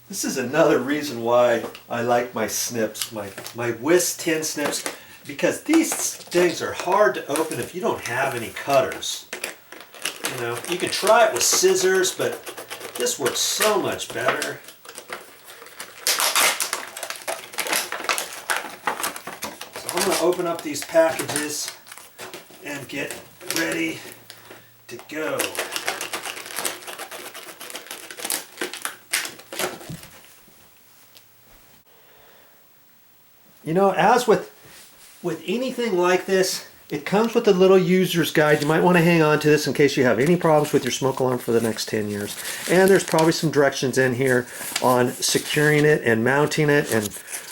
This is another reason why I like my snips, my Whisk tin snips, because these things are hard to open if you don't have any cutters. You know, you can try it with scissors, but this works so much better. So I'm going to open up these packages and get ready to go. You know, as with anything like this, it comes with a little user's guide. You might want to hang on to this in case you have any problems with your smoke alarm for the next 10 years. And there's probably some directions in here on securing it and mounting it and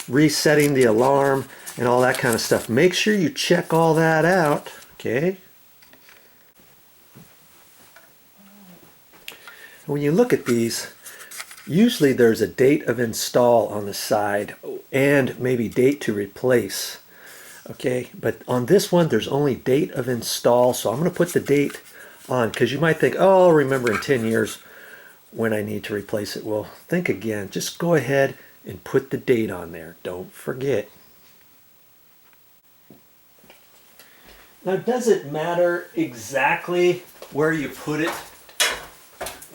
resetting the alarm and all that kind of stuff. Make sure you check all that out, okay? When you look at these, usually there's a date of install on the side and maybe date to replace. Okay, but on this one there's only date of install, so I'm going to put the date on because you might think, oh, I'll remember in 10 years when I need to replace it. Well, think again. Just go ahead and put the date on there. Don't forget. Now, does it matter exactly where you put it?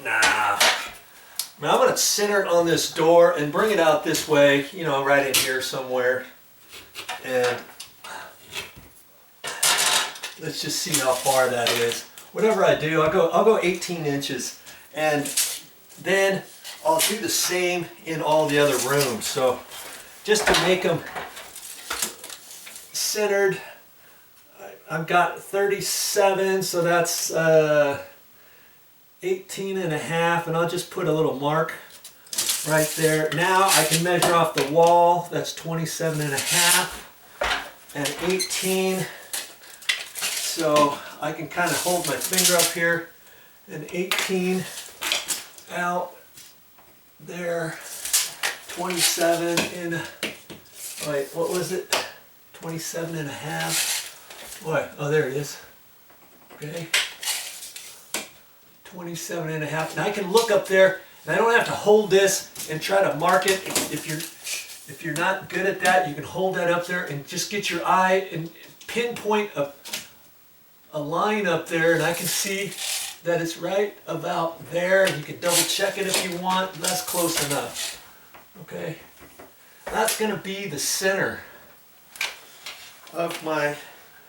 Nah. Now I'm going to center it on this door and bring it out this way, you know, right in here somewhere. And let's just see how far that is. Whatever I do, I'll go 18 inches. And then I'll do the same in all the other rooms. So just to make them centered, I've got 37, so that's 18 and a half, and I'll just put a little mark right there. Now I can measure off the wall. That's 27 and a half and 18. So I can kind of hold my finger up here and 18 out there, 27 in, wait, what was it? 27 and a half. Boy, oh, there it is. Okay. 27 and a half. And I can look up there and I don't have to hold this and try to mark it. If you're not good at that, you can hold that up there and just get your eye and pinpoint a line up there, and I can see that it's right about there. You can double check it if you want. That's close enough. Okay. That's going to be the center of my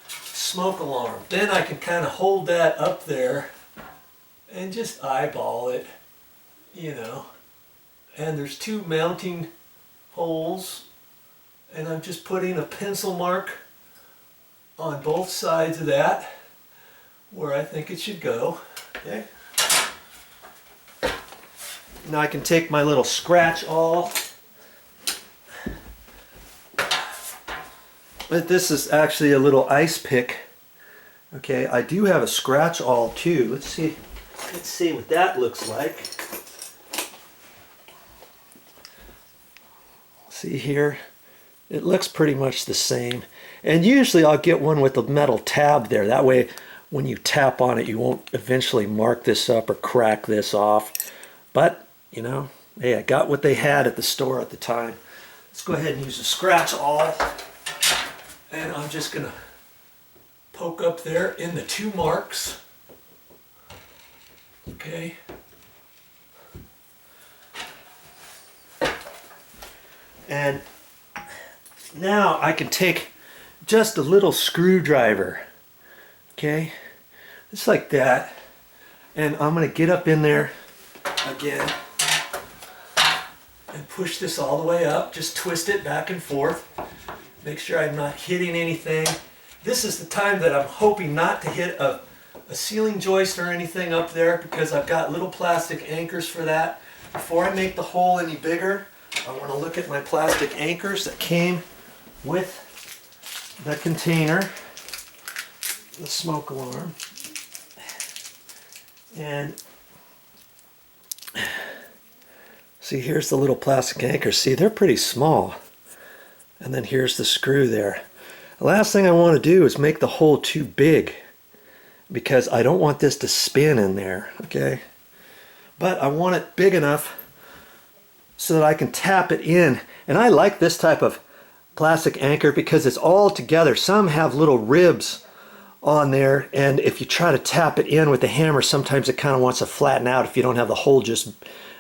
smoke alarm. Then I can kind of hold that up there and just eyeball it, you know. And there's two mounting holes, and I'm just putting a pencil mark on both sides of that where I think it should go. Okay. Now I can take my little scratch awl. But this is actually a little ice pick. Okay, I do have a scratch awl too. Let's see what that looks like. See here, it looks pretty much the same. And usually I'll get one with a metal tab there. That way when you tap on it, you won't eventually mark this up or crack this off. But, you know, hey, I got what they had at the store at the time. Let's go ahead and use a scratch awl. And I'm just going to poke up there in the two marks. Okay. And now I can take just a little screwdriver. Okay, just like that, and I'm going to get up in there again and push this all the way up. Just twist it back and forth. Make sure I'm not hitting anything. This is the time that I'm hoping not to hit a ceiling joist or anything up there, because I've got little plastic anchors for that. Before I make the hole any bigger, I want to look at my plastic anchors that came with the container, the smoke alarm. And see, here's the little plastic anchors. See, they're pretty small. And then here's the screw there. The last thing I want to do is make the hole too big, because I don't want this to spin in there, okay? But I want it big enough so that I can tap it in. And I like this type of plastic anchor because it's all together. Some have little ribs on there, and if you try to tap it in with the hammer, sometimes it kind of wants to flatten out if you don't have the hole just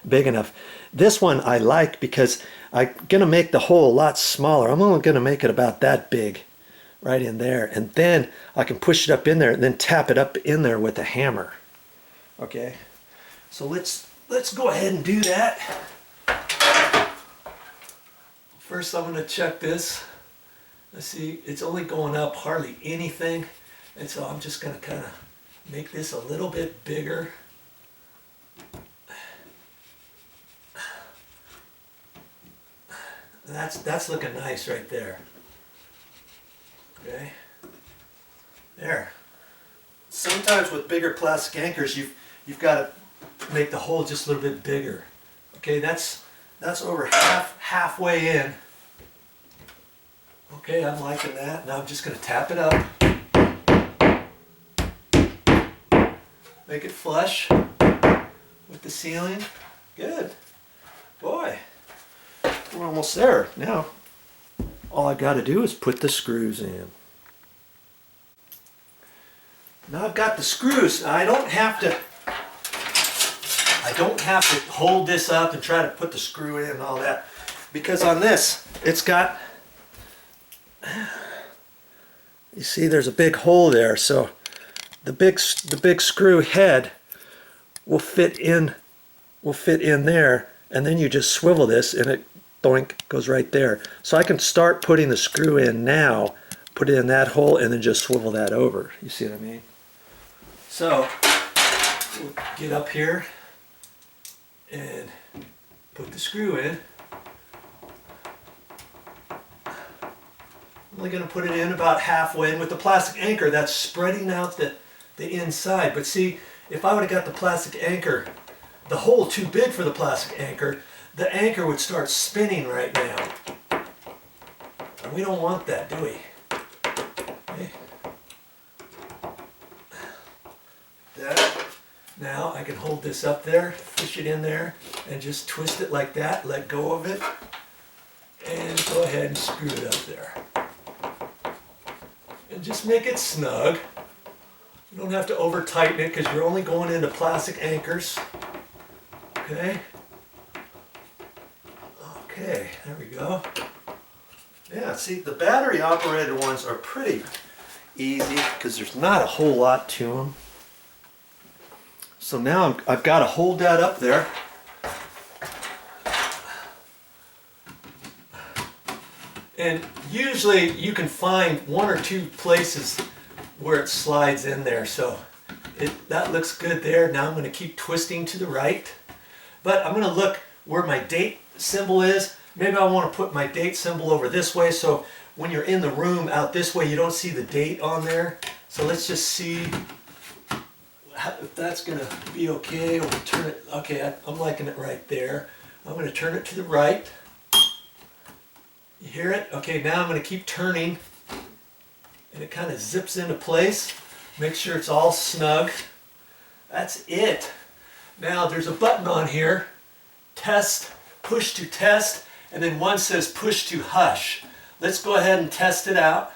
big enough. This one I like because I'm going to make the hole a lot smaller. I'm only going to make it about that big right in there, and then I can push it up in there and then tap it up in there with a hammer. Okay, so let's go ahead and do that. First I'm going to check this. Let's see, it's only going up hardly anything, and so I'm just going to kind of make this a little bit bigger. That's looking nice right there. Okay, there. Sometimes with bigger plastic anchors, you've got to make the hole just a little bit bigger. Okay, that's over halfway in. Okay, I'm liking that. Now I'm just going to tap it up. Make it flush with the ceiling. Good. Boy, we're almost there. Now, all I got to do is put the screws in. Now I've got the screws. I don't have to hold this up and try to put the screw in and all that, because on this it's got, you see there's a big hole there, so the big screw head will fit in there, and then you just swivel this and it doink goes right there. So I can start putting the screw in now, put it in that hole, and then just swivel that over. You see what I mean? So we'll get up here and put the screw in. I'm only going to put it in about halfway, and with the plastic anchor that's spreading out the inside. But see, if I would have got the plastic anchor, the hole too big for the plastic anchor, the anchor would start spinning right now. And we don't want that, do we? Okay. That. Now I can hold this up there, push it in there, and just twist it like that, let go of it, and go ahead and screw it up there. And just make it snug. You don't have to over tighten it because you're only going into plastic anchors. Okay. Okay, there we go. Yeah, see, the battery operated ones are pretty easy because there's not a whole lot to them. So now I've got to hold that up there. And usually you can find one or two places where it slides in there. So that looks good there. Now I'm going to keep twisting to the right. But I'm going to look where my date symbol is. Maybe I want to put my date symbol over this way, so when you're in the room out this way you don't see the date on there. So let's just see if that's going to be okay. We'll turn it. Okay, I'm liking it right there. I'm going to turn it to the right. You hear it? Okay, now I'm going to keep turning, and it kind of zips into place. Make sure it's all snug. That's it. Now there's a button on here, test, push to test, and then one says push to hush. Let's go ahead and test it out.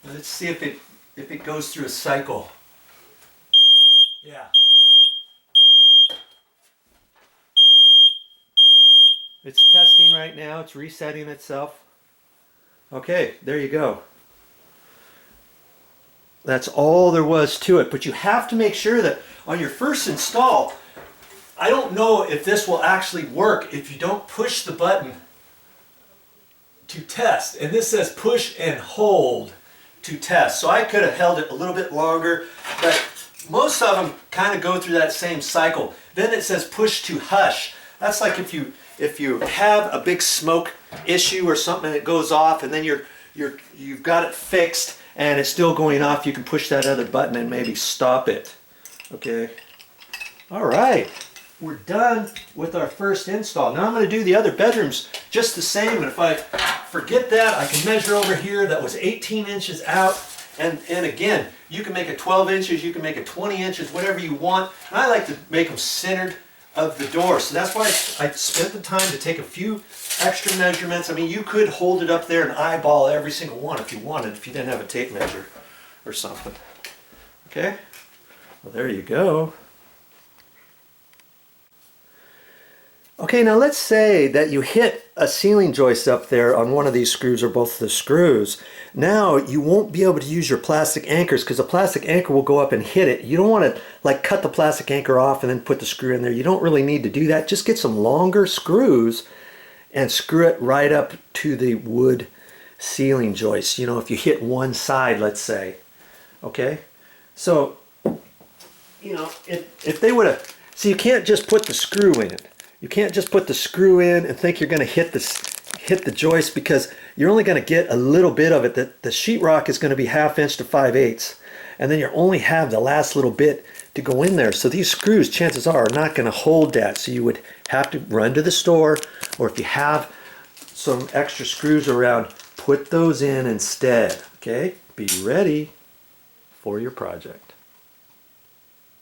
Let's see if it goes through a cycle. Yeah. It's testing right now. It's resetting itself. Okay, there you go. That's all there was to it. But you have to make sure that on your first install, I don't know if this will actually work if you don't push the button to test. And this says push and hold to test. So I could have held it a little bit longer, but most of them kind of go through that same cycle. Then it says push to hush. That's like if you have a big smoke issue or something and it goes off, and then you've got it fixed and it's still going off, you can push that other button and maybe stop it. Okay. All right. We're done with our first install. Now I'm going to do the other bedrooms just the same, and if I forget that, I can measure over here. That was 18 inches out, and again, you can make it 12 inches, you can make it 20 inches, whatever you want. And I like to make them centered of the door. So that's why I spent the time to take a few extra measurements. I mean, you could hold it up there and eyeball every single one if you wanted, if you didn't have a tape measure or something. Okay, well, there you go. Okay, now let's say that you hit a ceiling joist up there on one of these screws or both of the screws. Now you won't be able to use your plastic anchors because the plastic anchor will go up and hit it. You don't want to like cut the plastic anchor off and then put the screw in there. You don't really need to do that. Just get some longer screws and screw it right up to the wood ceiling joist. You know, if you hit one side, let's say. Okay, so you know, if they would have, so you can't just put the screw in. You can't just put the screw in and think you're going to hit the joist, because you're only going to get a little bit of it. The sheetrock is going to be 1/2 inch to 5/8, and then you only have the last little bit to go in there. So these screws, chances are not going to hold that. So you would have to run to the store, or if you have some extra screws around, put those in instead. Okay, be ready for your project.